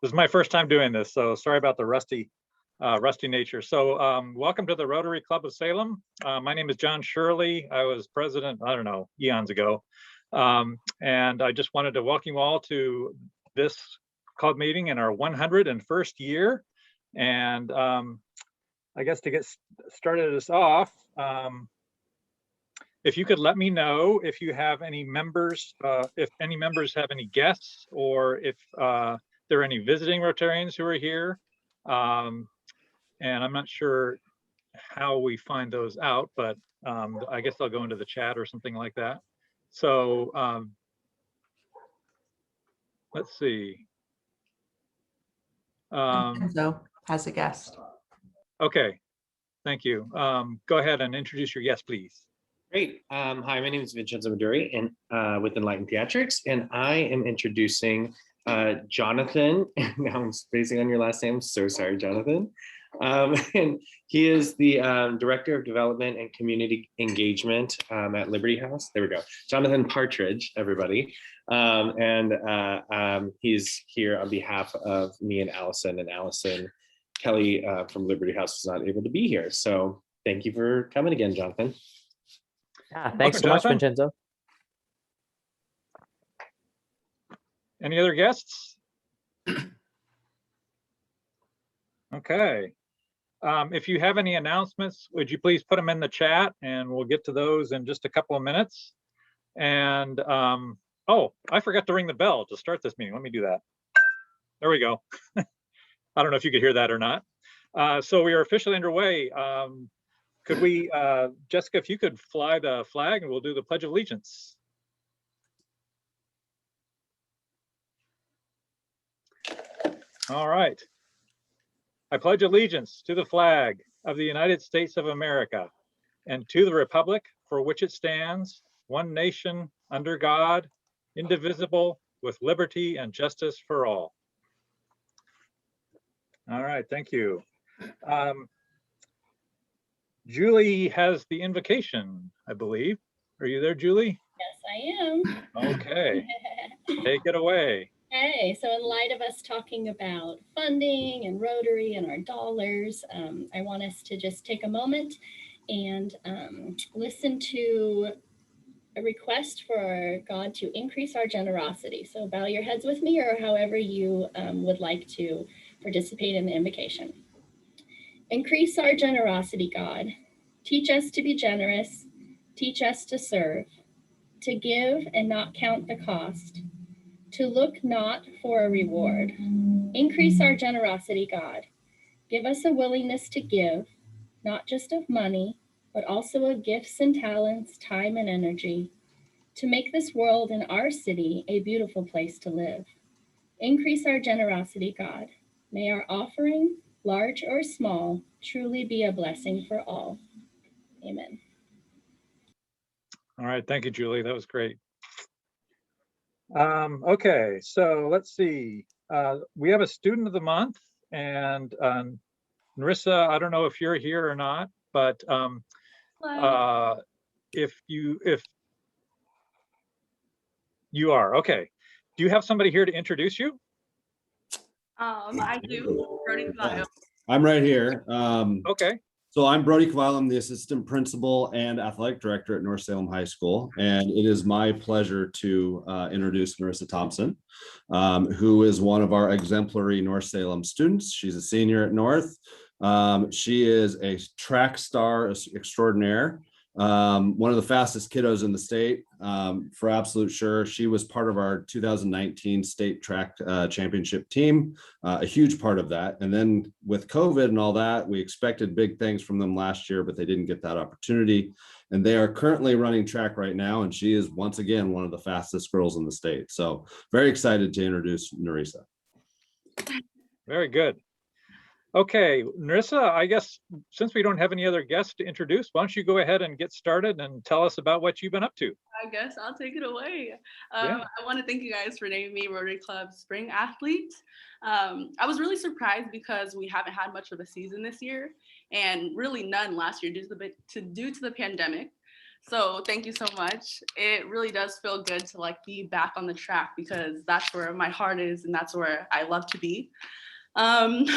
This is my first time doing this, so sorry about the rusty nature. So welcome to the Rotary Club of Salem. My name is John Shirley. I was president, I don't know, eons ago. And I just wanted to welcome you all to this club meeting in our 101st year. And I guess to get started us off, if you could let me know if you have any members, if any members have any guests, or if there are any visiting Rotarians who are here. And I'm not sure how we find those out, but I guess I'll go into the chat or something like that. So let's see. Enzo has a guest. Okay, thank you. Go ahead and introduce your guest, please. Great. Hi, my name is Vincenzo Maduri and with Enlightened Theatrics, and I am introducing Jonathan. Now I'm spacing on your last name. So sorry, Jonathan. And he is the Director of Development and Community Engagement at Liberty House. There we go. Jonathan Partridge, everybody. He's here on behalf of me and Allison. And Allison Kelly from Liberty House was not able to be here. So thank you for coming again, Jonathan. Yeah, thanks so much, Vincenzo. Any other guests? Okay. If you have any announcements, would you please put them in the chat, and we'll get to those in just a couple of minutes. And oh, I forgot to ring the bell to start this meeting. Let me do that. There we go. I don't know if you could hear that or not. So we are officially underway. Could we, Jessica, if you could fly the flag, and we'll do the Pledge of Allegiance. All right. I pledge allegiance to the flag of the United States of America and to the republic for which it stands, one nation, under God, indivisible, with liberty and justice for all. All right, thank you. Julie has the invocation, I believe. Are you there, Julie? Yes, I am. Okay, take it away. Hey, so in light of us talking about funding and Rotary and our dollars, I want us to just take a moment and listen to a request for God to increase our generosity. So bow your heads with me, or however you would like to participate in the invocation. Increase our generosity, God. Teach us to be generous. Teach us to serve, to give and not count the cost, to look not for a reward. Increase our generosity, God. Give us a willingness to give, not just of money, but also of gifts and talents, time and energy, to make this world and our city a beautiful place to live. Increase our generosity, God. May our offering, large or small, truly be a blessing for all. Amen. All right, thank you, Julie. That was great. Okay, so let's see. We have a student of the month, and Narissa, I don't know if you're here or not, but if you are, okay. Do you have somebody here to introduce you? I do. Brody Cavallo. I'm right here. Okay. So I'm Brody Cavallo. I'm the assistant principal and athletic director at North Salem High School. And it is my pleasure to introduce Narissa Thompson, who is one of our exemplary North Salem students. She's a senior at North. She is a track star extraordinaire. One of the fastest kiddos in the state, for absolute sure. She was part of our 2019 state track championship team, a huge part of that. And then with COVID and all that, we expected big things from them last year, but they didn't get that opportunity. And they are currently running track right now. And she is once again one of the fastest girls in the state. So very excited to introduce Narissa. Very good. Okay, Narissa, I guess since we don't have any other guests to introduce, why don't you go ahead and get started and tell us about what you've been up to? I guess I'll take it away. Yeah. I want to thank you guys for naming me Rotary Club Spring Athlete. I was really surprised because we haven't had much of a season this year, and really none last year due to the pandemic. So thank you so much. It really does feel good to like be back on the track because that's where my heart is and that's where I love to be. I'm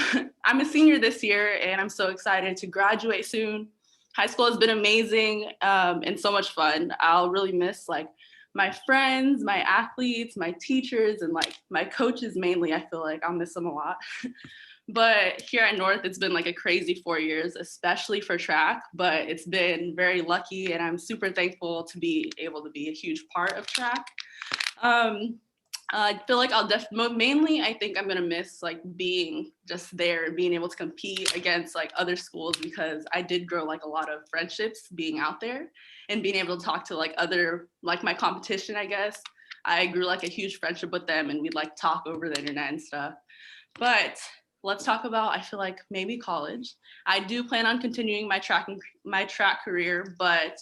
a senior this year and I'm so excited to graduate soon. High school has been amazing and so much fun. I'll really miss like my friends, my athletes, my teachers, and like my coaches mainly. I feel like I'll miss them a lot. But here at North, it's been like a crazy 4 years, especially for track, but it's been very lucky and I'm super thankful to be able to be a huge part of track. I feel like I'll mainly, I think I'm gonna miss like being just there and being able to compete against like other schools because I did grow like a lot of friendships being out there and being able to talk to like other, like my competition, I guess. I grew like a huge friendship with them and we'd like talk over the internet and stuff. But let's talk about, I feel like maybe college. I do plan on continuing my track career, but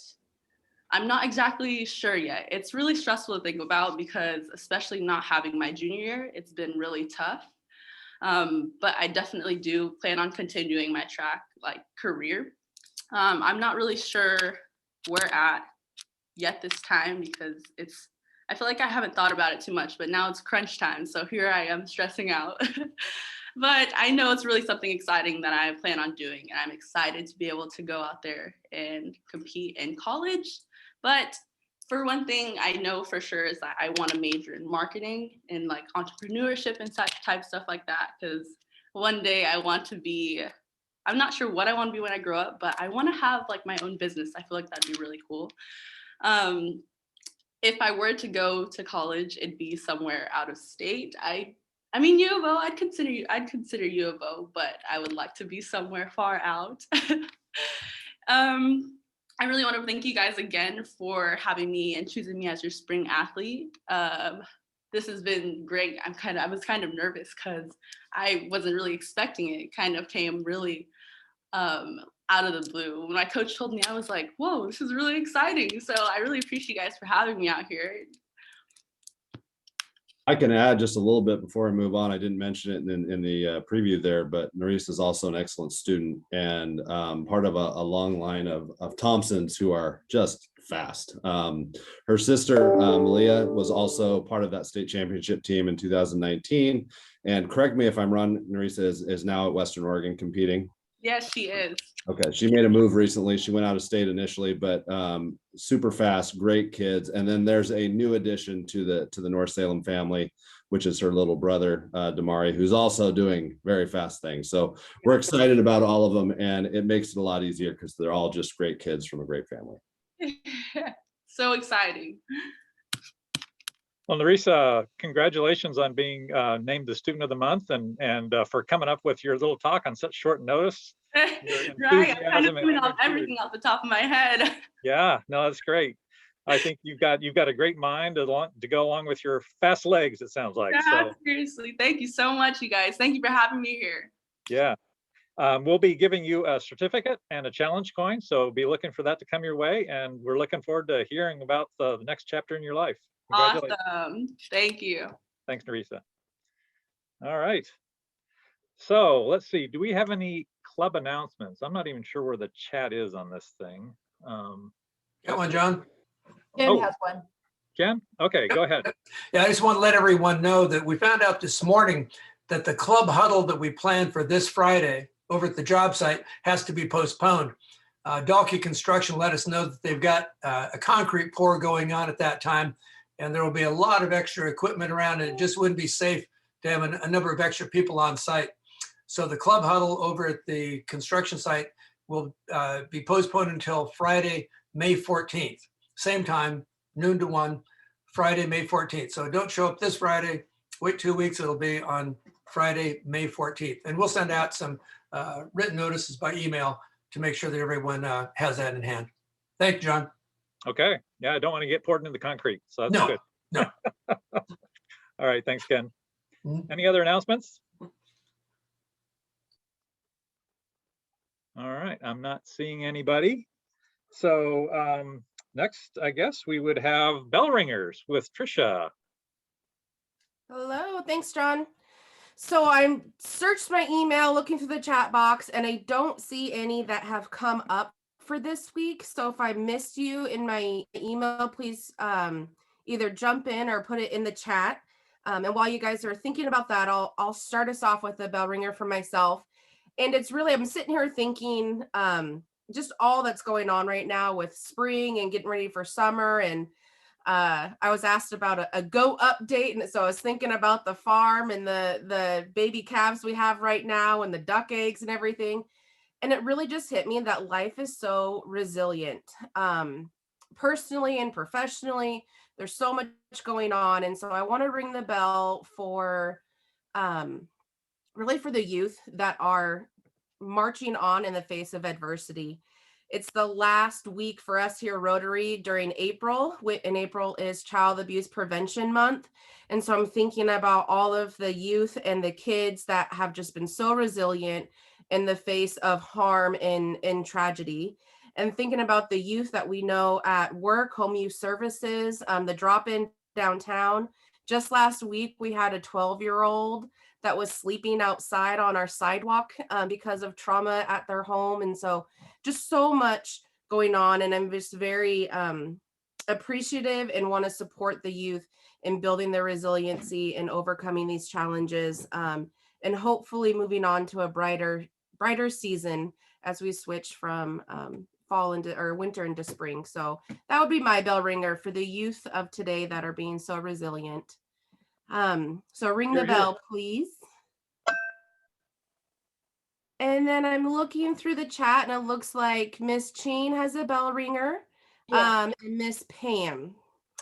I'm not exactly sure yet. It's really stressful to think about because especially not having my junior year, it's been really tough. But I definitely do plan on continuing my track like career. I'm not really sure where at yet this time because I feel like I haven't thought about it too much, but now it's crunch time. So here I am stressing out. But I know it's really something exciting that I plan on doing. And I'm excited to be able to go out there and compete in college. But for one thing, I know for sure is that I want to major in marketing and like entrepreneurship and such type stuff like that. Because one day I want to be, I'm not sure what I want to be when I grow up, but I want to have like my own business. I feel like that'd be really cool. If I were to go to college, it'd be somewhere out of state. I mean, U of O, I'd consider U of O, but I would like to be somewhere far out. I really want to thank you guys again for having me and choosing me as your spring athlete. This has been great. I was kind of nervous because I wasn't really expecting it. It kind of came really out of the blue. When my coach told me, I was like, whoa, this is really exciting. So I really appreciate you guys for having me out here. I can add just a little bit before I move on. I didn't mention it in the preview there, but Nerissa is also an excellent student and part of a long line of Thompsons who are just fast. Her sister, Malia, was also part of that state championship team in 2019. And correct me if I'm wrong, Nerissa is now at Western Oregon competing. Yes, she is. Okay, she made a move recently. She went out of state initially, but super fast, great kids. And then there's a new addition to the North Salem family, which is her little brother, Damari, who's also doing very fast things. So we're excited about all of them, and it makes it a lot easier because they're all just great kids from a great family. So exciting. Well, Nerissa, congratulations on being named the Student of the Month and for coming up with your little talk on such short notice. Right, I'm kind of doing everything off the top of my head. Yeah, no, that's great. I think you've got a great mind to go along with your fast legs, it sounds like. Yeah, so seriously. Thank you so much, you guys. Thank you for having me here. Yeah. We'll be giving you a certificate and a challenge coin, so be looking for that to come your way, and we're looking forward to hearing about the next chapter in your life. Awesome. Thank you. Thanks, Nerissa. All right. So let's see. Do we have any club announcements? I'm not even sure where the chat is on this thing. Got one, John? Ken Oh. has one. Ken? Okay, go ahead. Yeah, I just want to let everyone know that we found out this morning that the club huddle that we planned for this Friday over at the job site has to be postponed. Dalkey Construction let us know that they've got a concrete pour going on at that time, and there will be a lot of extra equipment around, and it just wouldn't be safe to have a number of extra people on site. So the club huddle over at the construction site will be postponed until Friday, May 14th. Same time, noon to 1, Friday, May 14th. So don't show up this Friday, wait 2 weeks, it'll be on Friday, May 14th. And we'll send out some written notices by email to make sure that everyone has that in hand. Thank you, John. Okay. Yeah, I don't want to get poured into the concrete, so that's good. No. All right, thanks, Ken. Mhm. Any other announcements? All right, I'm not seeing anybody. So next, I guess we would have bell ringers with Trisha. Hello, thanks, John. So I searched my email looking through the chat box and I don't see any that have come up for this week. So if I missed you in my email, please either jump in or put it in the chat. And while you guys are thinking about that, I'll start us off with a bell ringer for myself. And it's really, I'm sitting here thinking just all that's going on right now with spring and getting ready for summer. And I was asked about a goat update. And so I was thinking about the farm and the baby calves we have right now and the duck eggs and everything. And it really just hit me that life is so resilient. Personally and professionally, there's so much going on. And so I want to ring the bell for really for the youth that are marching on in the face of adversity. It's the last week for us here at Rotary during April. And April is Child Abuse Prevention Month. And so I'm thinking about all of the youth and the kids that have just been so resilient in the face of harm and tragedy. And thinking about the youth that we know at work, home use services, the drop-in downtown. Just last week, we had a 12-year-old that was sleeping outside on our sidewalk because of trauma at their home. And so just so much going on. And I'm just very appreciative and want to support the youth in building their resiliency and overcoming these challenges and hopefully moving on to a brighter season as we switch from fall into or winter into spring. So that would be my bell ringer for the youth of today that are being so resilient. So ring the bell, please. And then I'm looking through the chat and it looks like Miss Chain has a bell ringer and Miss Pam.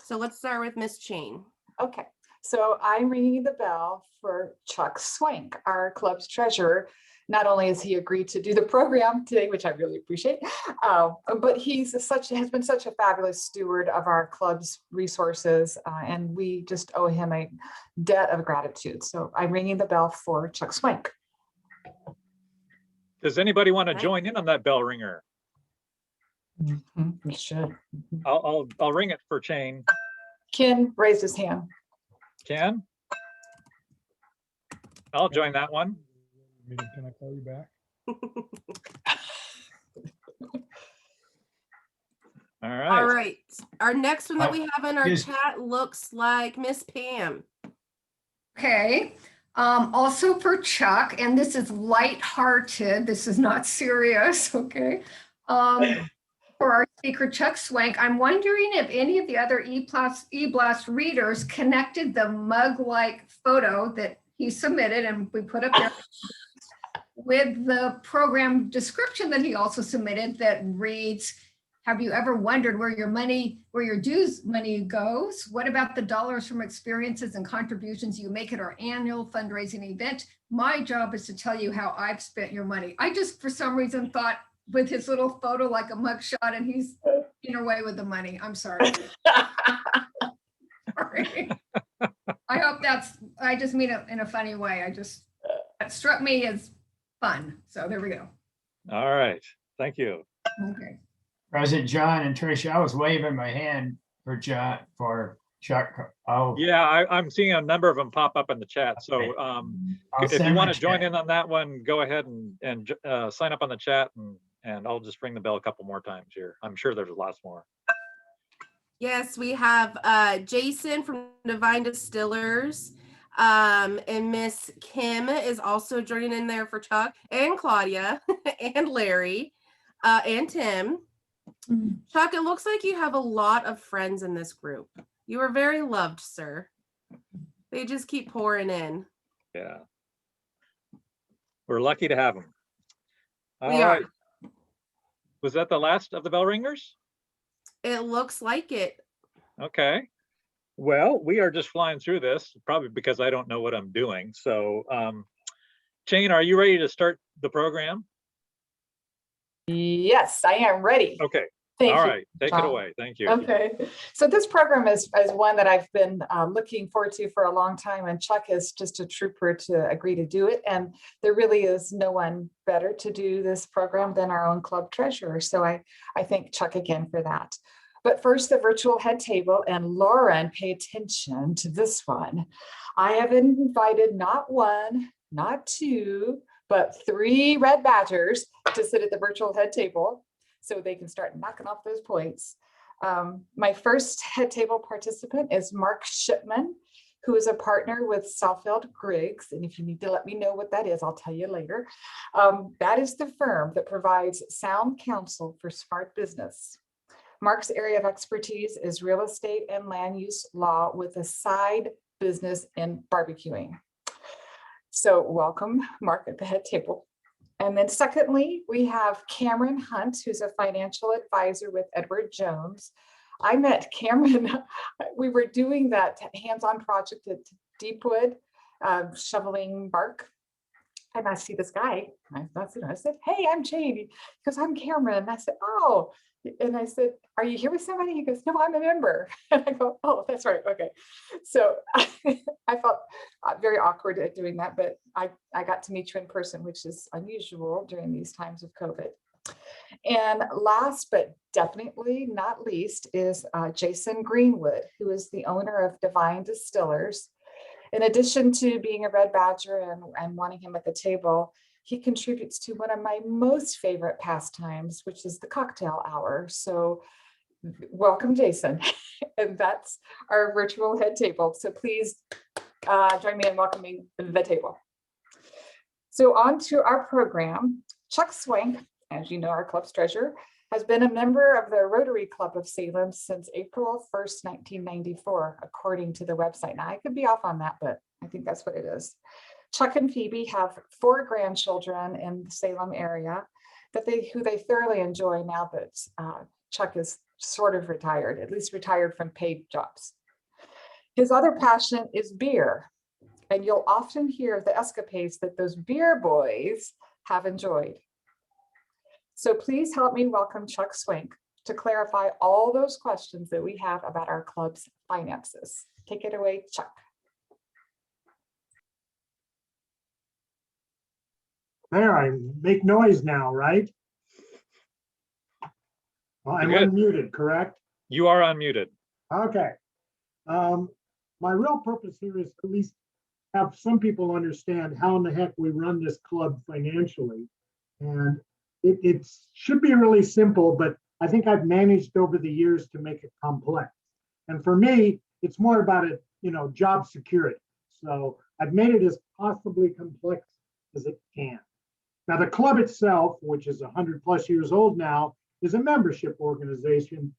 So let's start with Miss Chain. Okay, so I'm ringing the bell for Chuck Swank, our club's treasurer. Not only has he agreed to do the program today, which I really appreciate, but has been such a fabulous steward of our club's resources, and we just owe him a debt of gratitude. So I'm ringing the bell for Chuck Swank. Does anybody want to join in on that bell ringer? We should. I'll ring it for Chain. Ken raised his hand. Ken? I'll join that one. Can I call you back? All right. All right. Our next one that we have in our chat looks like Miss Pam. Okay. Also for Chuck, and this is lighthearted. This is not serious. Okay. For our speaker, Chuck Swank, I'm wondering if any of the other eBlast readers connected the mug-like photo that he submitted and we put up there with the program description that he also submitted that reads, have you ever wondered where your dues money goes? What about the dollars from experiences and contributions you make at our annual fundraising event? My job is to tell you how I've spent your money. I just, for some reason, thought with his little photo like a mugshot and he's in away with the money. I'm sorry. Sorry. I hope I just mean it in a funny way. That struck me as fun. So there we go. All right. Thank you. Okay. President John and Tricia, I was waving my hand for Chuck. Oh, yeah, I'm seeing a number of them pop up in the chat. So if you want to join in on that one, go ahead and sign up on the chat and I'll just ring the bell a couple more times here. I'm sure there's lots more. Yes, we have Jason from Divine Distillers and Miss Kim is also joining in there for Chuck and Claudia and Larry and Tim. Chuck, it looks like you have a lot of friends in this group. You are very loved, sir. They just keep pouring in. Yeah. We're lucky to have them. We are. Was that the last of the bell ringers? It looks like it. Okay. Well, we are just flying through this, probably because I don't know what I'm doing. So, Chain, are you ready to start the program? Yes, I am ready. Okay. Thank you. All right, take John. it away. Thank you. Okay, so this program is one that I've been looking forward to for a long time, and Chuck is just a trooper to agree to do it. And there really is no one better to do this program than our own club treasurer. So I thank Chuck again for that. But first, the virtual head table, and Lauren, pay attention to this one. I have invited not one, not two, but 3 red badgers to sit at the virtual head table. so they can start knocking off those points. My first head table participant is Mark Shipman, who is a partner with Southfield Griggs. And if you need to let me know what that is, I'll tell you later. That is the firm that provides sound counsel for smart business. Mark's area of expertise is real estate and land use law with a side business in barbecuing. So welcome, Mark, at the head table. And then secondly, we have Cameron Hunt, who's a financial advisor with Edward Jones. I met Cameron, we were doing that hands-on project at Deepwood, shoveling bark. And I see this guy, and I said, hey, I'm Jane. He goes, I'm Cameron. And I said, oh, and I said, are you here with somebody? He goes, no, I'm a member. And I go, oh, that's right, okay. So I felt very awkward at doing that, but I got to meet you in person, which is unusual during these times of COVID. And last, but definitely not least, is Jason Greenwood, who is the owner of Divine Distillers. In addition to being a Red Badger and wanting him at the table, he contributes to one of my most favorite pastimes, which is the cocktail hour. So welcome, Jason. And that's our virtual head table. So please join me in welcoming the table. So on to our program. Chuck Swank, as you know, our club's treasurer, has been a member of the Rotary Club of Salem since April 1st, 1994, according to the website. Now, I could be off on that, but I think that's what it is. Chuck and Phoebe have 4 grandchildren in the Salem area who they thoroughly enjoy now that Chuck is sort of retired, at least retired from paid jobs. His other passion is beer, and you'll often hear the escapades that those beer boys have enjoyed. So please help me welcome Chuck Swank to clarify all those questions that we have about our club's finances. Take it away, Chuck. There, I make noise now, right? Well, I'm You're good. unmuted, correct? You are unmuted. Okay. My real purpose here is to at least have some people understand how in the heck we run this club financially. And it should be really simple, but I think I've managed over the years to make it complex. And for me, it's more about it, job security. So I've made it as possibly complex as it can. Now, the club itself, which is 100+ years old now, is a membership organization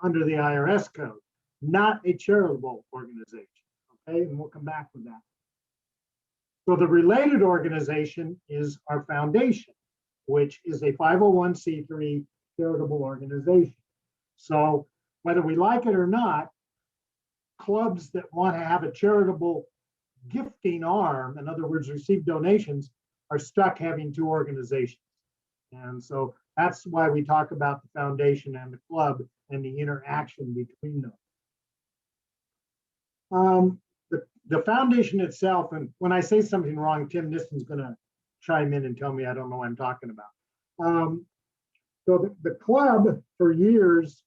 under the IRS code, not a charitable organization. Okay, and we'll come back to that. So the related organization is our foundation, which is a 501c3 charitable organization. So whether we like it or not, clubs that want to have a charitable gifting arm, in other words, receive donations, are stuck having 2 organizations. And so that's why we talk about the foundation and the club and the interaction between them. The foundation itself, and when I say something wrong, Tim Nissen's going to chime in and tell me I don't know what I'm talking about. So the club for years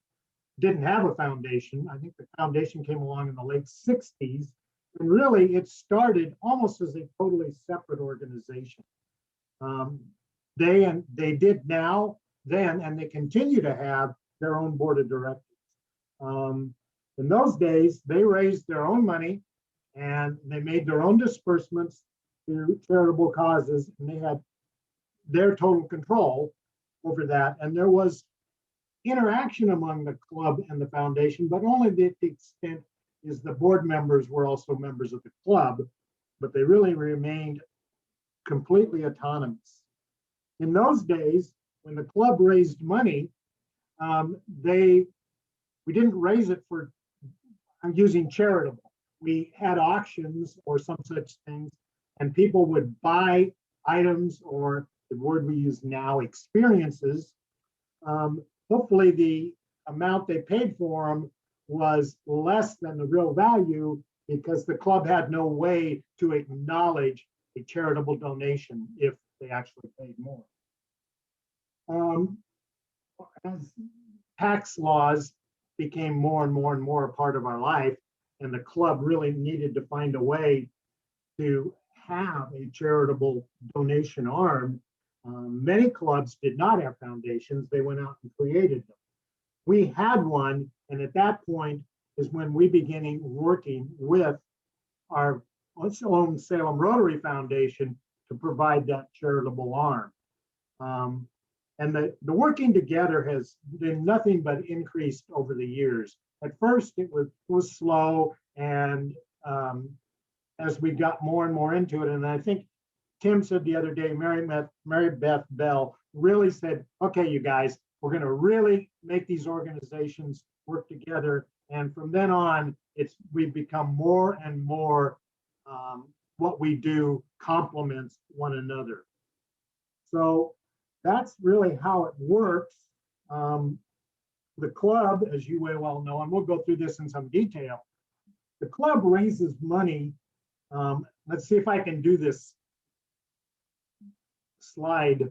didn't have a foundation. I think the foundation came along in the late 60s, and really it started almost as a totally separate organization. They did now, then, and they continue to have their own board of directors. In those days, they raised their own money and they made their own disbursements to charitable causes, and they had their total control over that. And there was interaction among the club and the foundation, but only to the extent is the board members were also members of the club, but they really remained completely autonomous. In those days, when the club raised money, we didn't raise it for using charitable. We had auctions or some such things, and people would buy items, or the word we use now, experiences. Hopefully the amount they paid for them was less than the real value, because the club had no way to acknowledge a charitable donation if they actually paid more. As tax laws became more and more and more a part of our life, and the club really needed to find a way to have a charitable donation arm, Many clubs did not have foundations. They went out and created them. We had one, and at that point is when we began working with our own Salem Rotary Foundation to provide that charitable arm. And the working together has been nothing but increased over the years. At first, it was slow, and as we got more and more into it, and I think Tim said the other day, Mary Beth Bell really said, okay, you guys, we're going to really make these organizations work together. And from then on, we've become more and more what we do complements one another. So that's really how it works. The club, as you may well know, and we'll go through this in some detail, the club raises money. Let's see if I can do this slide,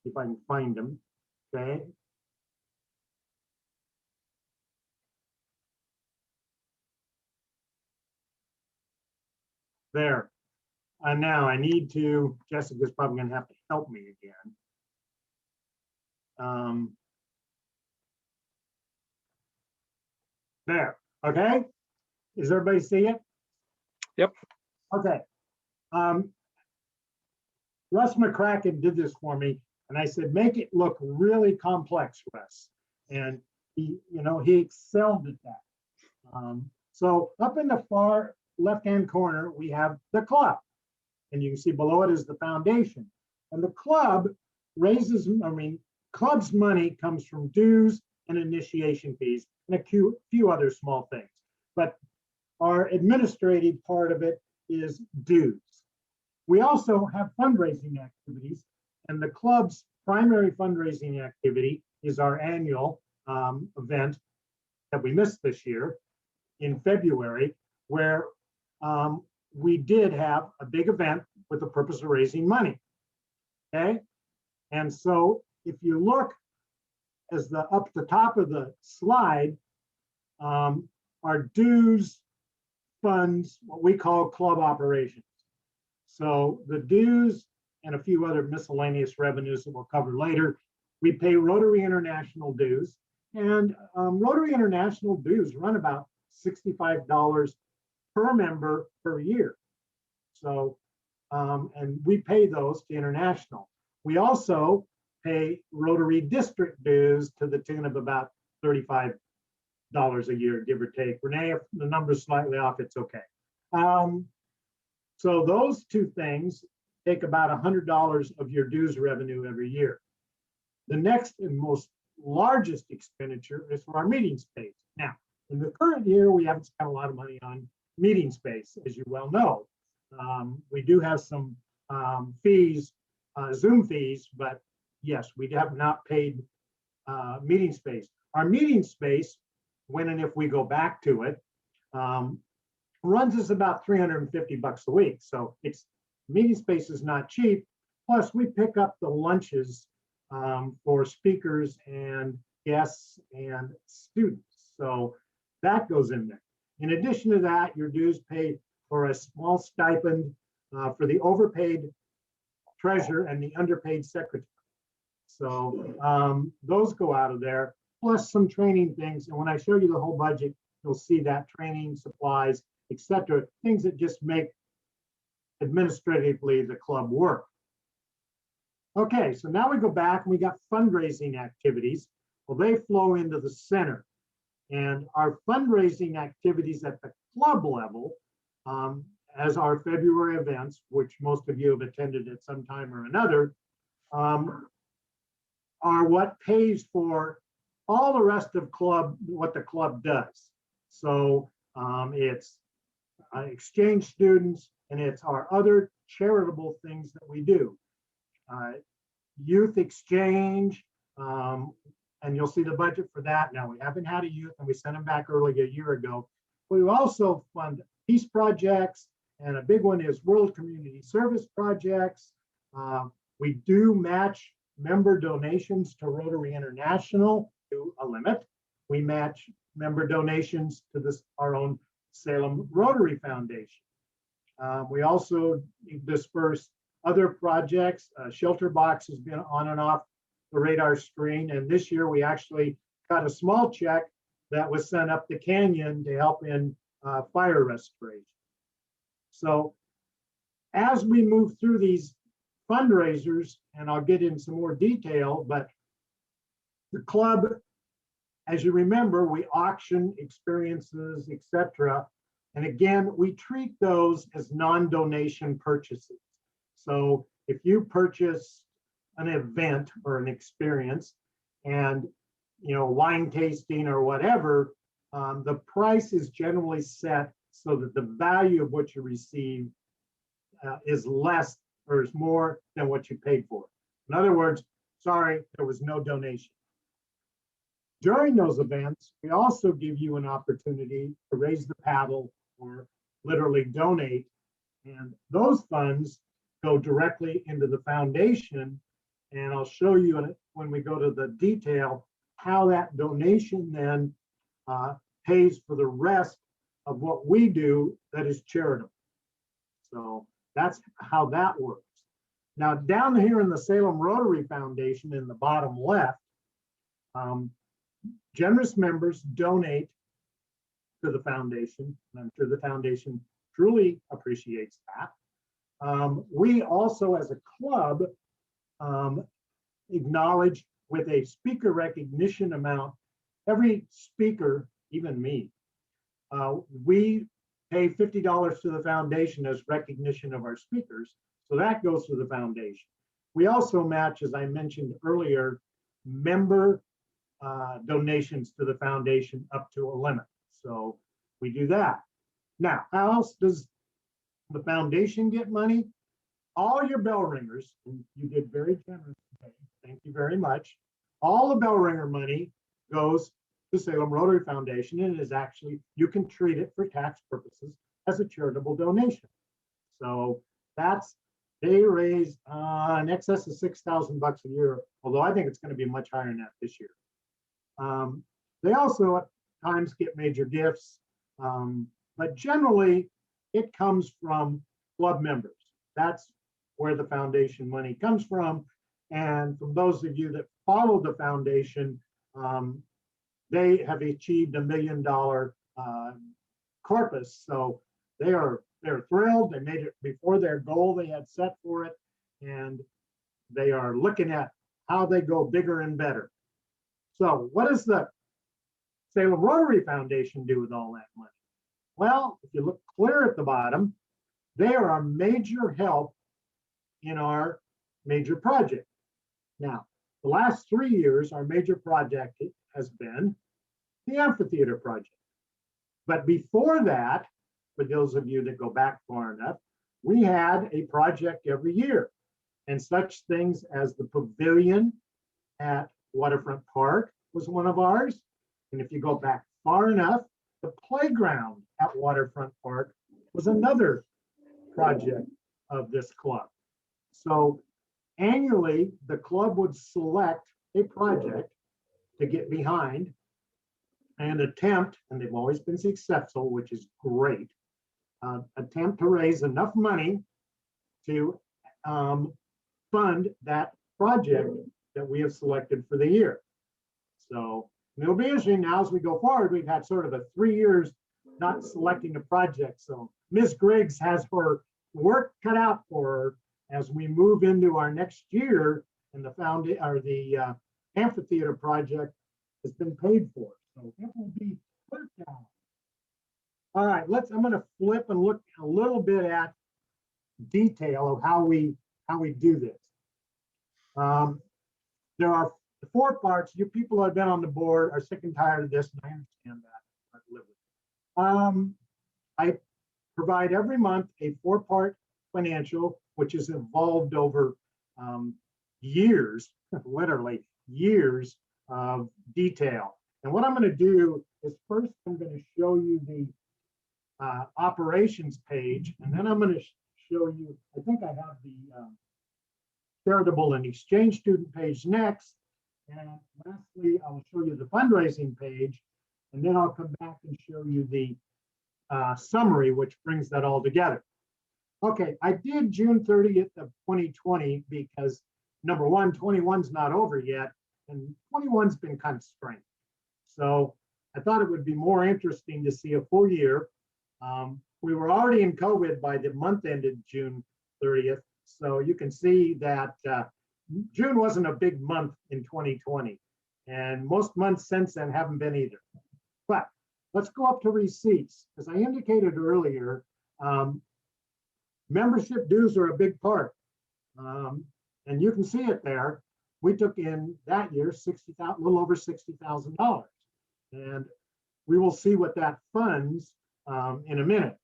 if I can find them, okay? There. And now I need to, Jessica's probably gonna have to help me again. There, okay? Does everybody see it? Yep. Okay. Russ McCracken did this for me, and I said, make it look really complex, Russ. And he excelled at that. So up in the far left-hand corner, we have the club. And you can see below it is the foundation. And the club raises, club's money comes from dues and initiation fees and a few other small things. But our administrative part of it is dues. We also have fundraising activities, and the club's primary fundraising activity is our annual event that we missed this year in February, where we did have a big event with the purpose of raising money. Okay, and so if you look up the top of the slide, our dues funds what we call club operations. So the dues and a few other miscellaneous revenues that we'll cover later. We pay Rotary International dues, and Rotary International dues run about $65 per member per year. So, and we pay those to International. We also pay Rotary District dues to the tune of about $35 a year, give or take. Renee, if the number's slightly off, it's okay. So those two things take about $100 of your dues revenue every year. The next and most largest expenditure is for our meeting space. Now, in the current year, we haven't spent a lot of money on meeting space, as you well know. We do have some fees, Zoom fees, but yes, we have not paid meeting space. Our meeting space, when and if we go back to it, runs us about $350 a week. So meeting space is not cheap. Plus, we pick up the lunches for speakers and guests and students. So that goes in there. In addition to that, your dues pay for a small stipend for the overpaid treasurer and the underpaid secretary. So those go out of there, plus some training things. And when I show you the whole budget, you'll see that training, supplies, etc., things that just make administratively the club work. Okay, so now we go back and we got fundraising activities. Well, they flow into the center. And our fundraising activities at the club level, as our February events, which most of you have attended at some time or another, are what pays for all the rest of what the club does. So it's exchange students, and it's our other charitable things that we do. Youth exchange, and you'll see the budget for that. Now, we haven't had a youth, and we sent them back early a year ago. We also fund peace projects, and a big one is World Community Service projects. We do match member donations to Rotary International to a limit. We match member donations to our own Salem Rotary Foundation. We also disperse other projects. Shelter Box has been on and off the radar screen. And this year we actually got a small check that was sent up the canyon to help in fire restoration. So as we move through these fundraisers, and I'll get in some more detail, but the club, as you remember, we auction experiences, etc. And again, we treat those as non-donation purchases. So if you purchase an event or an experience and, you know, wine tasting or whatever, the price is generally set so that the value of what you receive is less or is more than what you paid for. In other words, sorry, there was no donation. During those events, we also give you an opportunity to raise the paddle or literally donate. And those funds go directly into the foundation. And I'll show you when we go to the detail how that donation then pays for the rest of what we do that is charitable. So that's how that works. Now, down here in the Salem Rotary Foundation in the bottom left, generous members donate to the foundation, and I'm sure the foundation truly appreciates that. We also, as a club, acknowledge with a speaker recognition amount. Every speaker, even me, we pay $50 to the foundation as recognition of our speakers. So that goes to the foundation. We also match, as I mentioned earlier, member donations to the foundation up to a limit. So we do that. Now, how else does the foundation get money? All your bell ringers, and you did very generous today, thank you very much. All the bell ringer money goes to Salem Rotary Foundation, and is actually, you can treat it for tax purposes as a charitable donation. So that's, they raise in excess of $6,000 a year, although I think it's going to be much higher than that this year. They also at times get major gifts, but generally it comes from club members. That's where the foundation money comes from. And from those of you that follow the foundation, they have achieved $1 million corpus. So they're thrilled. They made it before their goal they had set for it. And they are looking at how they go bigger and better. So what does the Salem Rotary Foundation do with all that money? Well, if you look clear at the bottom, they are a major help in our major project. Now, the last 3 years, our major project has been the amphitheater project. But before that, for those of you that go back far enough, we had a project every year. And such things as the pavilion at Waterfront Park was one of ours. And if you go back far enough, the playground at Waterfront Park was another project of this club. So annually, the club would select a project to get behind and attempt, and they've always been successful, which is great, attempt to raise enough money to fund that project that we have selected for the year. So it'll be interesting now as we go forward. We've had sort of a 3 years not selecting a project. So Ms. Griggs has her work cut out for her as we move into our next year, and the amphitheater project has been paid for. So it will be worked out. All right, I'm going to flip and look a little bit at detail of how we do this. There are 4 parts. You people who have been on the board are sick and tired of this, and I understand that. I live with it. I provide every month a 4-part financial, which has evolved over years, literally years of detail. And what I'm going to do is first I'm going to show you the operations page, and then I'm going to show you, I think I have the charitable and exchange student page next. And lastly, I'll show you the fundraising page, and then I'll come back and show you the summary, which brings that all together. Okay, I did June 30th of 2020 because number one, 21's not over yet, and 21's been kind of strange. So I thought it would be more interesting to see a full year. We were already in COVID by the month ended June 30th. So you can see that June wasn't a big month in 2020. And most months since then haven't been either. But let's go up to receipts. As I indicated earlier, membership dues are a big part. And you can see it there. We took in that year a little over $60,000. And we will see what that funds in a minute.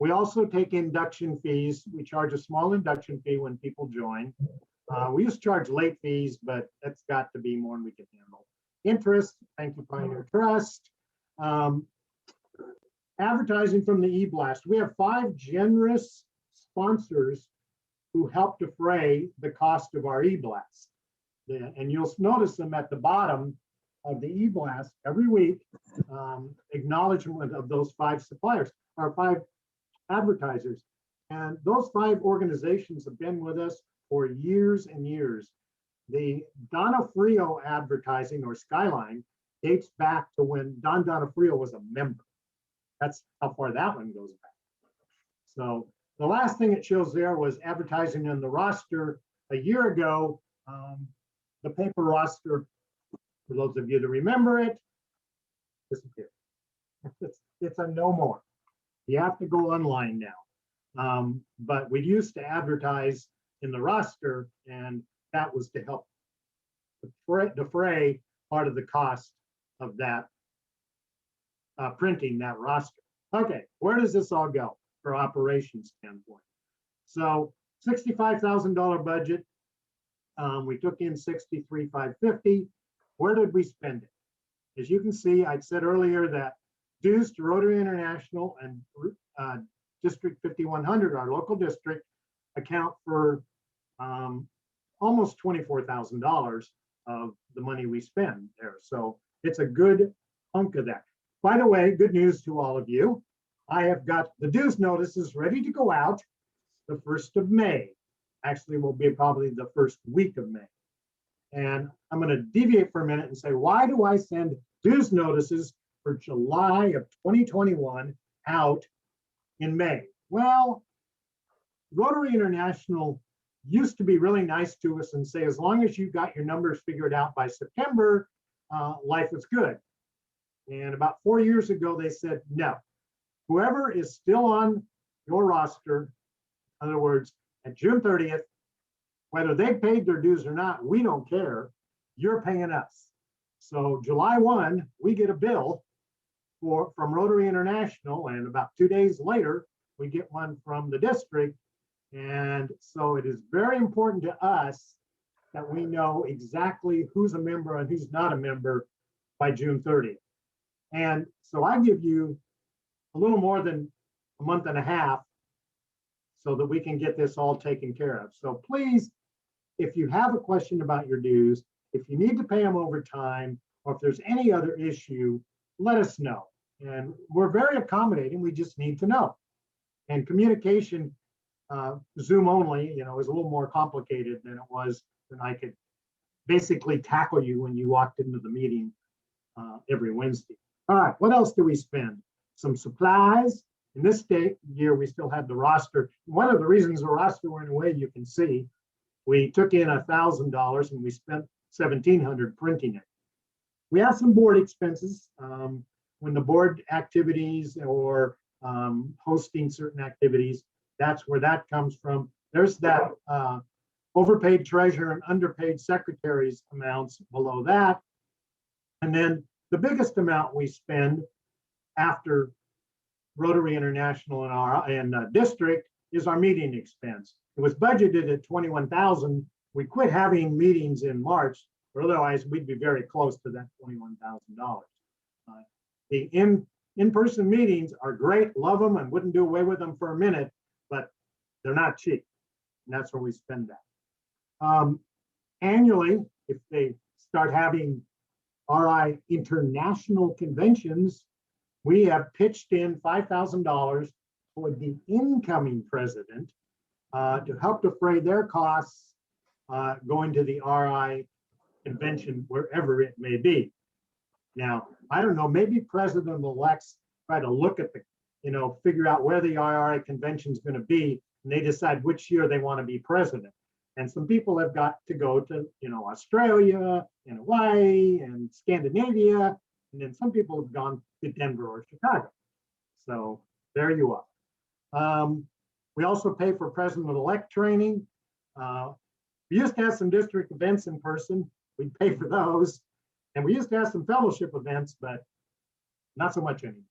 We also take induction fees. We charge a small induction fee when people join. We used to charge late fees, but that's got to be more than we can handle. Interest, thank you, Pioneer Trust. Advertising from the e-blast. We have 5 generous sponsors who help defray the cost of our e-blast. And you'll notice them at the bottom of the e-blast every week, acknowledgement of those 5 suppliers, or 5 advertisers. And those 5 organizations have been with us for years and years. The Donofrio advertising, or Skyline, dates back to when Don Donofrio was a member. That's how far that one goes back. So the last thing it shows there was advertising in the roster a year ago. The paper roster, for those of you that remember it, disappeared. It's a no more. You have to go online now. But we used to advertise in the roster, and that was to help defray part of the cost of that printing that roster. Okay, where does this all go for operations standpoint? So $65,000 budget. We took in $63,550. Where did we spend it? As you can see, I said earlier that dues to Rotary International and District 5100, our local district, account for almost $24,000 of the money we spend there. So it's a good hunk of that. By the way, good news to all of you. I have got the dues notices ready to go out the 1st of May. Actually, will be probably the first week of May. And I'm going to deviate for a minute and say, why do I send dues notices for July of 2021 out in May? Well, Rotary International used to be really nice to us and say, as long as you got your numbers figured out by September, life was good. And about 4 years ago, they said, no, whoever is still on your roster, in other words, at June 30th, whether they paid their dues or not, we don't care. You're paying us. So July 1, we get a bill from Rotary International, and about 2 days later, we get one from the district. And so it is very important to us that we know exactly who's a member and who's not a member by June 30th. And so I give you a little more than a month and a half so that we can get this all taken care of. So please, if you have a question about your dues, if you need to pay them over time, or if there's any other issue, let us know. And we're very accommodating, we just need to know. And communication, Zoom only, is a little more complicated than it was when I could basically tackle you when you walked into the meeting every Wednesday. All right, what else do we spend? Some supplies. In this year, we still had the roster. One of the reasons the roster went away, you can see, we took in $1,000 and we spent $1,700 printing it. We have some board expenses when the board activities or hosting certain activities. That's where that comes from. There's that overpaid treasurer and underpaid secretaries amounts below that. And then the biggest amount we spend after Rotary International and district is our meeting expense. It was budgeted at $21,000. We quit having meetings in March, or otherwise we'd be very close to that $21,000. The in-person meetings are great, love them, and wouldn't do away with them for a minute, but they're not cheap. And that's where we spend that. Annually, if they start having RI international conventions, we have pitched in $5,000 toward the incoming president to help defray their costs going to the RI convention, wherever it may be. Now, I don't know, maybe president-elects try to look at the, figure out where the RI convention is going to be, and they decide which year they want to be president. And some people have got to go to, Australia and Hawaii and Scandinavia, and then some people have gone to Denver or Chicago. So there you are. We also pay for president-elect training. We used to have some district events in person. We pay for those. And we used to have some fellowship events, but not so much anymore.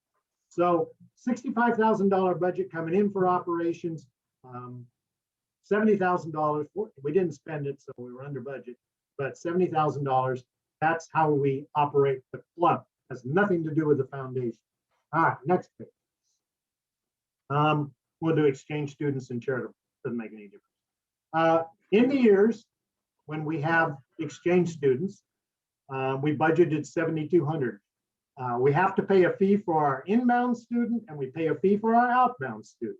So $65,000 budget coming in for operations. $70,000, we didn't spend it, so we were under budget, but $70,000, that's how we operate the club. Has nothing to do with the foundation. All right, next page. We'll do exchange students and charitable, doesn't make any difference. In the years when we have exchange students, we budgeted $7,200. We have to pay a fee for our inbound student, and we pay a fee for our outbound student.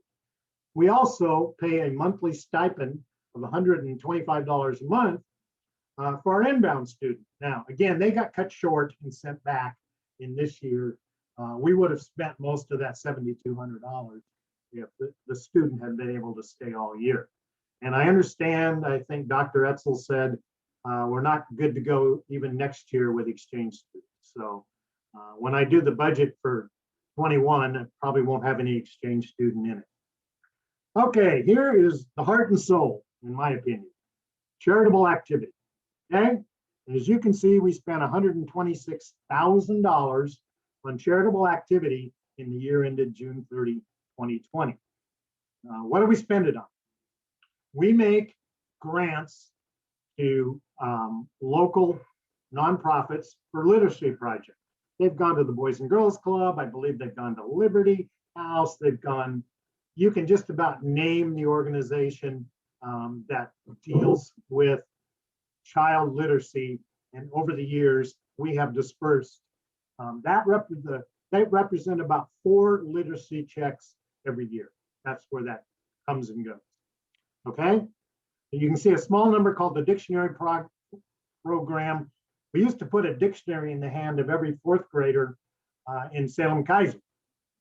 We also pay a monthly stipend of $125 a month for our inbound student. Now, again, they got cut short and sent back in this year. We would have spent most of that $7,200 if the student had been able to stay all year. And I understand, I think Dr. Etzel said, we're not good to go even next year with exchange students. So when I do the budget for 21, I probably won't have any exchange student in it. Okay, here is the heart and soul, in my opinion, charitable activity. Okay, and as you can see, we spent $126,000 on charitable activity in the year ended June 30, 2020. What do we spend it on? We make grants to local nonprofits for literacy projects. They've gone to the Boys and Girls Club. I believe they've gone to Liberty House. They've gone, you can just about name the organization that deals with child literacy. And over the years, we have dispersed. They represent about 4 literacy checks every year. That's where that comes and goes. Okay. And you can see a small number called the dictionary program. We used to put a dictionary in the hand of every 4th grader in Salem Kaiser.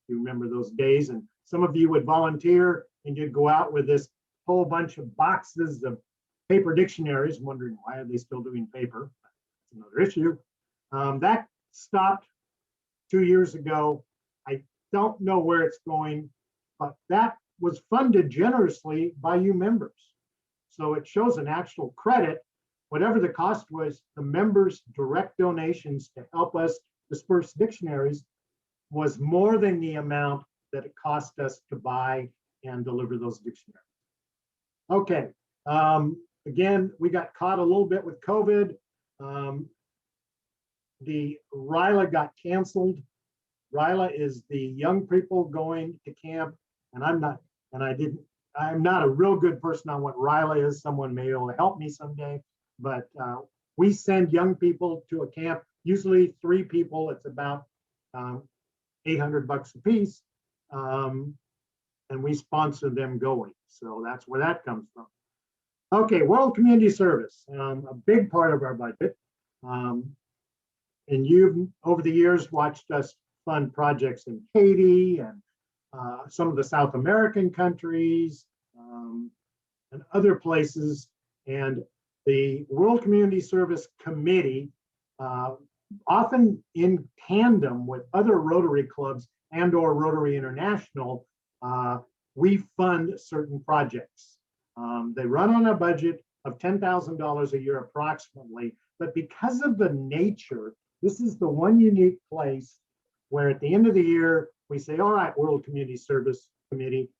You remember those days, and some of you would volunteer and you'd go out with this whole bunch of boxes of paper dictionaries, wondering why are they still doing paper? That's another issue. That stopped 2 years ago. I don't know where it's going, but that was funded generously by you members. So it shows an actual credit. Whatever the cost was, the members' direct donations to help us disperse dictionaries was more than the amount that it cost us to buy and deliver those dictionaries. Okay, again, we got caught a little bit with COVID. The RILA got canceled. RILA is the young people going to camp, and I'm not a real good person on what RILA is. Someone may be able to help me someday, but we send young people to a camp, usually 3 people. It's about $800 a piece, and we sponsor them going. So that's where that comes from. Okay, World Community Service, a big part of our budget. And you've, over the years, watched us fund projects in Haiti and some of the South American countries and other places. And the World Community Service Committee, often in tandem with other Rotary clubs and or Rotary International, we fund certain projects. They run on a budget of $10,000 a year approximately, but because of the nature, this is the one unique place where at the end of the year, we say, all right, World Community Service Committee,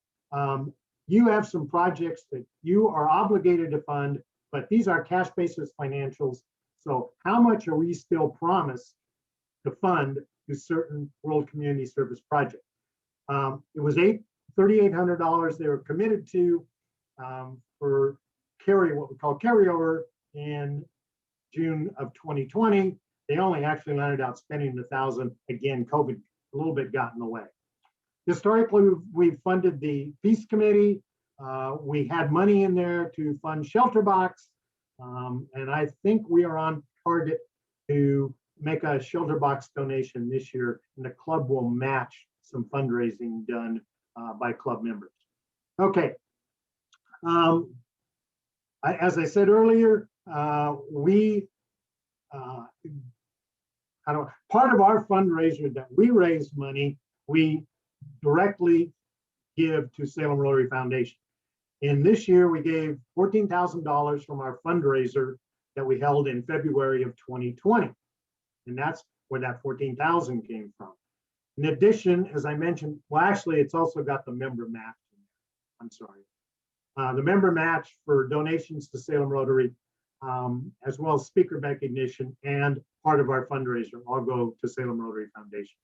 you have some projects that you are obligated to fund, but these are cash basis financials. So how much are we still promised to fund to certain World Community Service projects? It was $3,800 they were committed to for what we call carryover in June of 2020. They only actually landed out spending $1,000. Again, COVID a little bit got in the way. Historically, we've funded the Peace Committee. We had money in there to fund Shelter Box. And I think we are on target to make a Shelter Box donation this year, and the club will match some fundraising done by club members. Okay. As I said earlier, part of our fundraiser that we raise money, we directly give to Salem Rotary Foundation. In this year, we gave $14,000 from our fundraiser that we held in February of 2020. And that's where that 14,000 came from. In addition, as I mentioned, well, actually, it's also got the member match. I'm sorry. The member match for donations to Salem Rotary, as well as speaker recognition and part of our fundraiser, all go to Salem Rotary Foundation.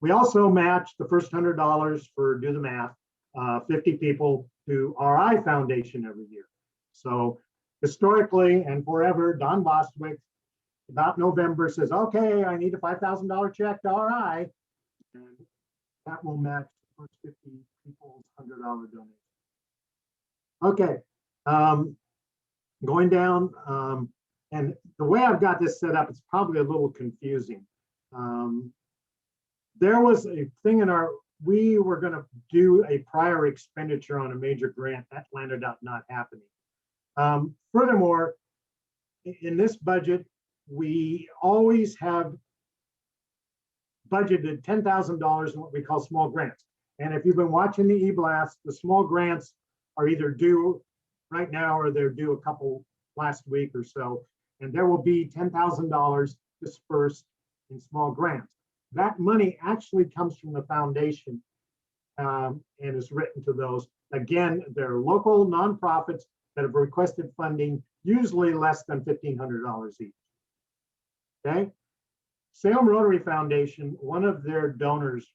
We also match the first $100 for, do the math, 50 people to RI Foundation every year. So historically and forever, Don Bostwick, about November, says, okay, I need a $5,000 check to RI. And that will match the first 50 people's $100 donation. Okay, going down, and the way I've got this set up, it's probably a little confusing. There was a thing in we were going to do a prior expenditure on a major grant that landed up not happening. Furthermore, in this budget, we always have budgeted $10,000 in what we call small grants. And if you've been watching the e-blast, the small grants are either due right now or they're due a couple last week or so. And there will be $10,000 dispersed in small grants. That money actually comes from the foundation and is written to those. Again, they're local nonprofits that have requested funding, usually less than $1,500 each. Okay. Salem Rotary Foundation, one of their donors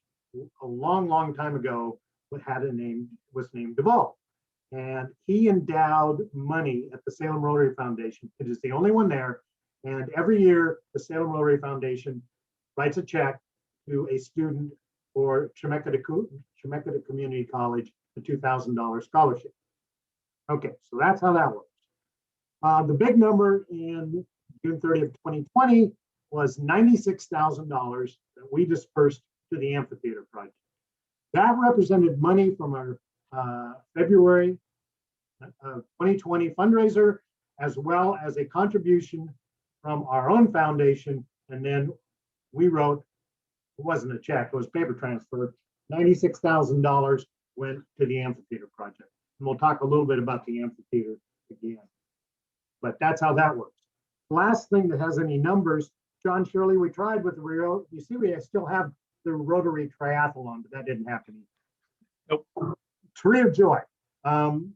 a long time ago was named Duvall. And he endowed money at the Salem Rotary Foundation. It is the only one there. And every year, the Salem Rotary Foundation writes a check to a student for Chemeketa Community College, a $2,000 scholarship. Okay, so that's how that works. The big number in June 30th, 2020 was $96,000 that we dispersed to the amphitheater project. That represented money from our February 2020 fundraiser, as well as a contribution from our own foundation. And then we wrote, it wasn't a check, it was paper transfer, $96,000 went to the amphitheater project. And we'll talk a little bit about the amphitheater again. But that's how that works. Last thing that has any numbers, John Shirley, we tried with the Rio, you see we still have the Rotary Triathlon, but that didn't happen. Nope. Tree of Joy. Don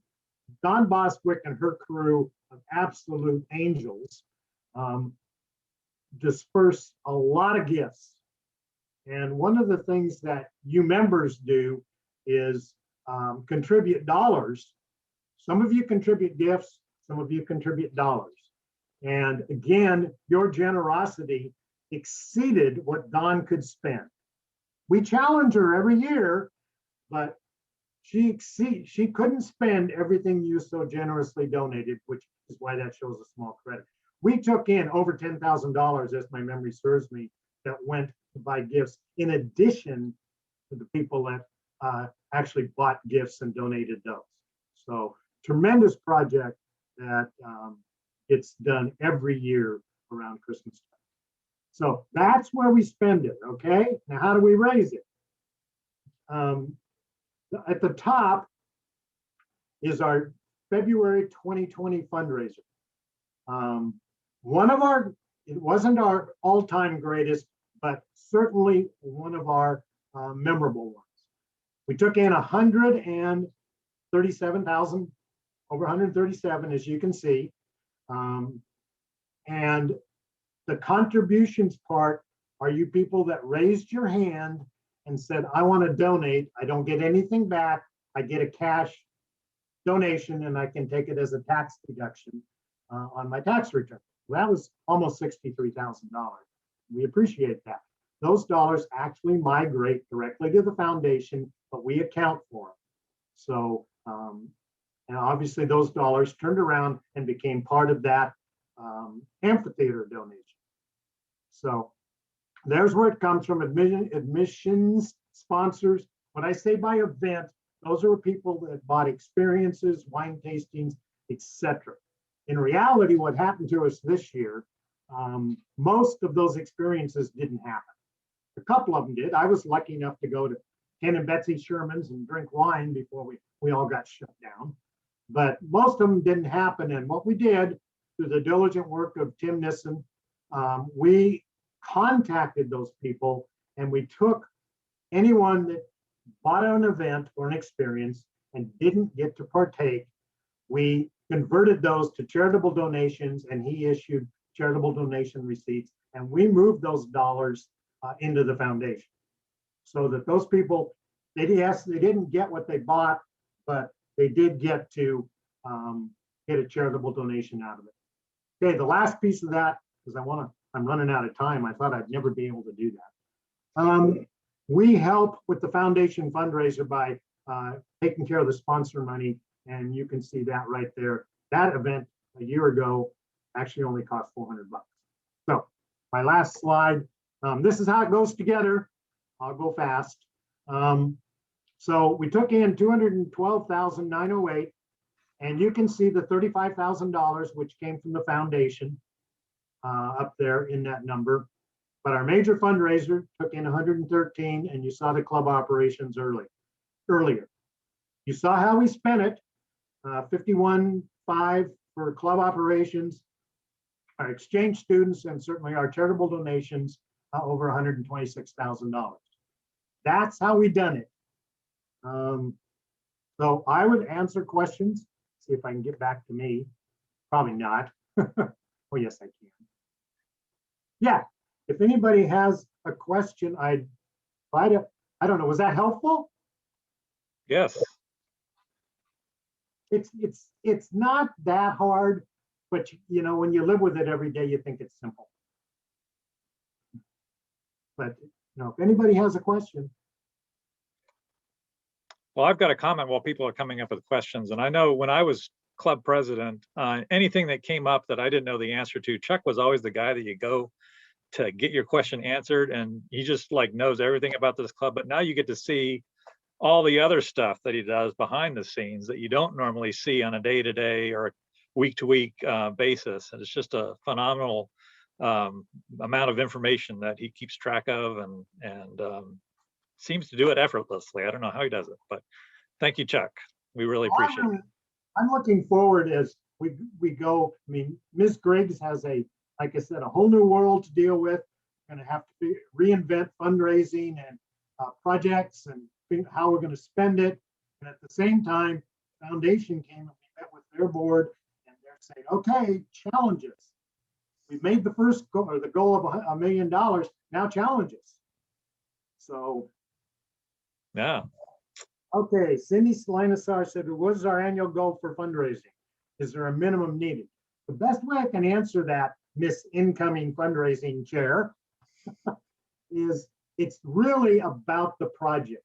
Bostwick and her crew of absolute angels disperse a lot of gifts. And one of the things that you members do is contribute dollars. Some of you contribute gifts, some of you contribute dollars. And again, your generosity exceeded what Don could spend. We challenge her every year, but she couldn't spend everything you so generously donated, which is why that shows a small credit. We took in over $10,000, as my memory serves me, that went to buy gifts in addition to the people that actually bought gifts and donated those. So tremendous project that gets done every year around Christmas time. So that's where we spend it, okay? Now, how do we raise it? At the top is our February 2020 fundraiser. It wasn't our all-time greatest, but certainly one of our memorable ones. We took in 137,000, over 137, as you can see. And the contributions part are you people that raised your hand and said, I want to donate. I don't get anything back. I get a cash donation and I can take it as a tax deduction on my tax return. Well, that was almost $63,000. We appreciate that. those dollars actually migrate directly to the foundation, but we account for them. So, and obviously those dollars turned around and became part of that amphitheater donation. So there's where it comes from. Admissions, sponsors. When I say by event, those are people that bought experiences, wine tastings, etc. In reality, what happened to us this year, most of those experiences didn't happen. A couple of them did. I was lucky enough to go to Ken and Betsy Sherman's and drink wine before we all got shut down. But most of them didn't happen. And what we did through the diligent work of Tim Nissen, we contacted those people and we took anyone that bought an event or an experience and didn't get to partake. We converted those to charitable donations, and he issued charitable donation receipts, and we moved those dollars into the foundation so that those people, they didn't get what they bought, but they did get to get a charitable donation out of it. Okay, the last piece of that, because I'm running out of time. I thought I'd never be able to do that. We help with the foundation fundraiser by taking care of the sponsor money, and you can see that right there. That event a year ago actually only cost $400. So my last slide, this is how it goes together. I'll go fast. So we took in $212,908, and you can see the $35,000, which came from the foundation up there in that number. But our major fundraiser took in 113, and you saw the club operations earlier. You saw how we spent it, 51.5 for club operations, our exchange students, and certainly our charitable donations, over $126,000. That's how we done it. So I would answer questions, see if I can get back to me. Probably not. Oh, yes, I can. Yeah, if anybody has a question, I'd try to, I don't know, was that helpful? Yes. It's not that hard, but you know, when you live with it every day, you think it's simple. But you know, if anybody has a question. Well, I've got a comment while people are coming up with questions. And I know when I was club president, anything that came up that I didn't know the answer to, Chuck was always the guy that you go to get your question answered. And he just like knows everything about this club. But now you get to see all the other stuff that he does behind the scenes that you don't normally see on a day-to-day or week-to-week basis. And it's just a phenomenal amount of information that he keeps track of and seems to do it effortlessly. I don't know how he does it, but thank you, Chuck. We really appreciate it. I'm looking forward as we go. I mean, Ms. Griggs has like I said, a whole new world to deal with. Going to have to reinvent fundraising and projects and how we're going to spend it. And at the same time, Foundation came and we met with their board, and they're saying, okay, challenges. We've made the first goal, or the goal of $1 million. Now challenges. So, yeah. Okay, Cindy Salinas-Sar said, what is our annual goal for fundraising? Is there a minimum needed? The best way I can answer that, Miss Incoming Fundraising Chair, is it's really about the project.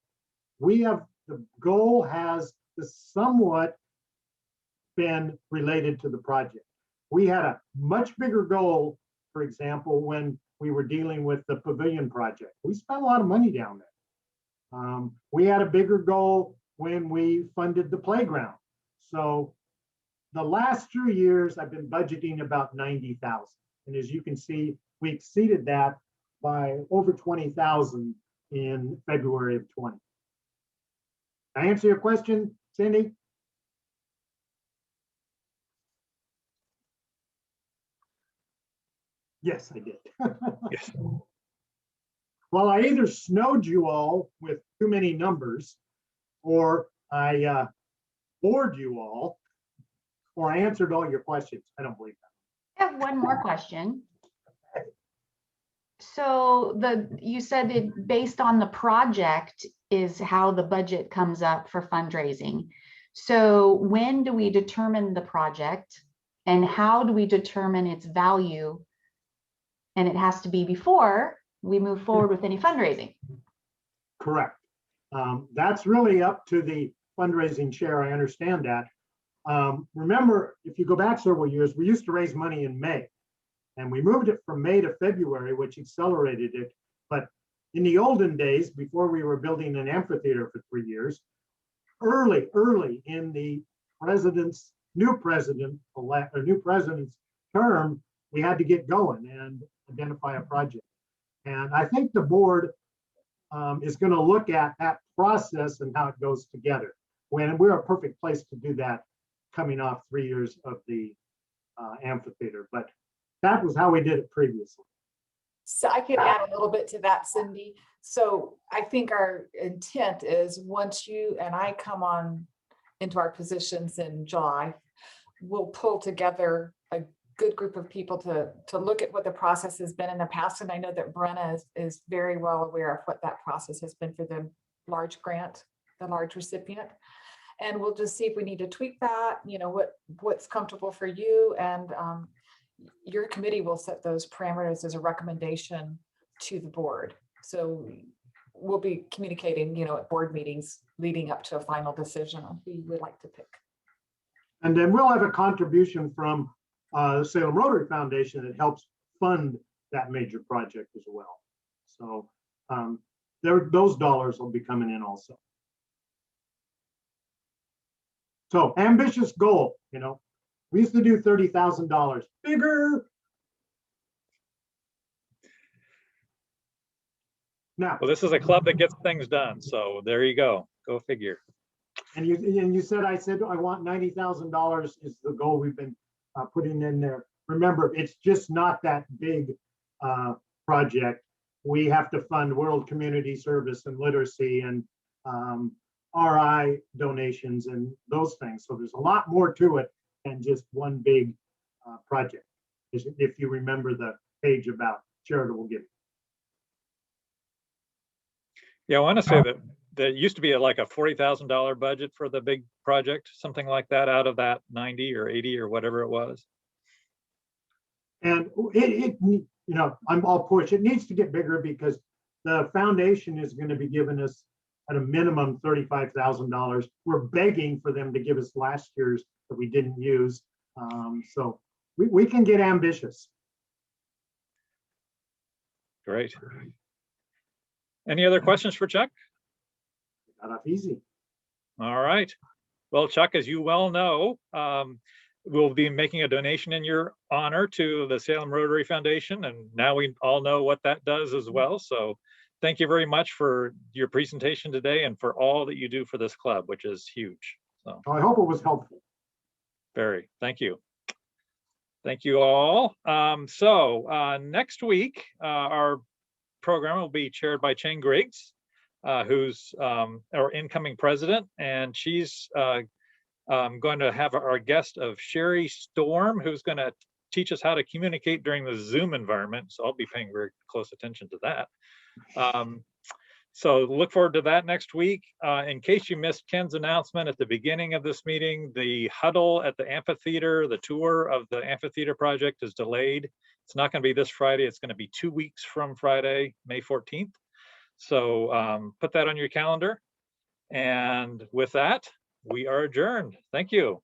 The goal has somewhat been related to the project. We had a much bigger goal, for example, when we were dealing with the pavilion project. We spent a lot of money down there. We had a bigger goal when we funded the playground. So the last 2 years, I've been budgeting about 90,000. And as you can see, we exceeded that by over 20,000 in February of 20. Did I answer your question, Cindy? Yes, I did. Yes. Well, I either snowed you all with too many numbers, or I bored you all, or I answered all your questions. I don't believe that. I have one more question. So you said that based on the project is how the budget comes up for fundraising. So when do we determine the project, and how do we determine its value? And it has to be before we move forward with any fundraising. Correct. That's really up to the fundraising chair. I understand that. Remember, if you go back several years, we used to raise money in May, and we moved it from May to February, which accelerated it. But in the olden days, before we were building an amphitheater for 3 years, early in the new president's term, we had to get going and identify a project. And I think the board is going to look at that process and how it goes together. When we're a perfect place to do that, coming off 3 years of the amphitheater. But that was how we did it previously. So I could add a little bit to that, Cindy. So I think our intent is once you and I come on into our positions in July, we'll pull together a good group of people to look at what the process has been in the past. And I know that Brenna is very well aware of what that process has been for the large grant, the large recipient. And we'll just see if we need to tweak that, what's comfortable for you. And your committee will set those parameters as a recommendation to the board. So we'll be communicating, at board meetings leading up to a final decision on who you would like to pick. And then we'll have a contribution from the Salem Rotary Foundation that helps fund that major project as well. So those dollars will be coming in also. So ambitious goal, we used to do $30,000, bigger. Now, Well, this is a club that gets things done. So there you go. Go figure. and you said, I want $90,000 is the goal we've been putting in there. Remember, it's just not that big project. We have to fund World Community Service and literacy and RI donations and those things. So there's a lot more to it than just one big project, if you remember the page about charitable giving. Yeah, I want to say that there used to be like a $40,000 budget for the big project, something like that, out of that 90 or 80 or whatever it was. And I'll push. It needs to get bigger because the foundation is going to be giving us at a minimum $35,000. We're begging for them to give us last year's that we didn't use. So we can get ambitious. Great. Any other questions for Chuck? Got off easy. All right. Well, Chuck, as you well know, we'll be making a donation in your honor to the Salem Rotary Foundation. And now we all know what that does as well. So thank you very much for your presentation today and for all that you do for this club, which is huge. So I hope it was helpful. Very, thank you. Thank you all. Next week, our program will be chaired by Chen Griggs, who's our incoming president, and she's going to have our guest of Sherry Storm, who's going to teach us how to communicate during the Zoom environment. So I'll be paying very close attention to that. So look forward to that next week. In case you missed Ken's announcement at the beginning of this meeting, the huddle at the amphitheater, the tour of the amphitheater project is delayed. It's not going to be this Friday. It's going to be 2 weeks from Friday, May 14th. So put that on your calendar. And with that, we are adjourned. Thank you.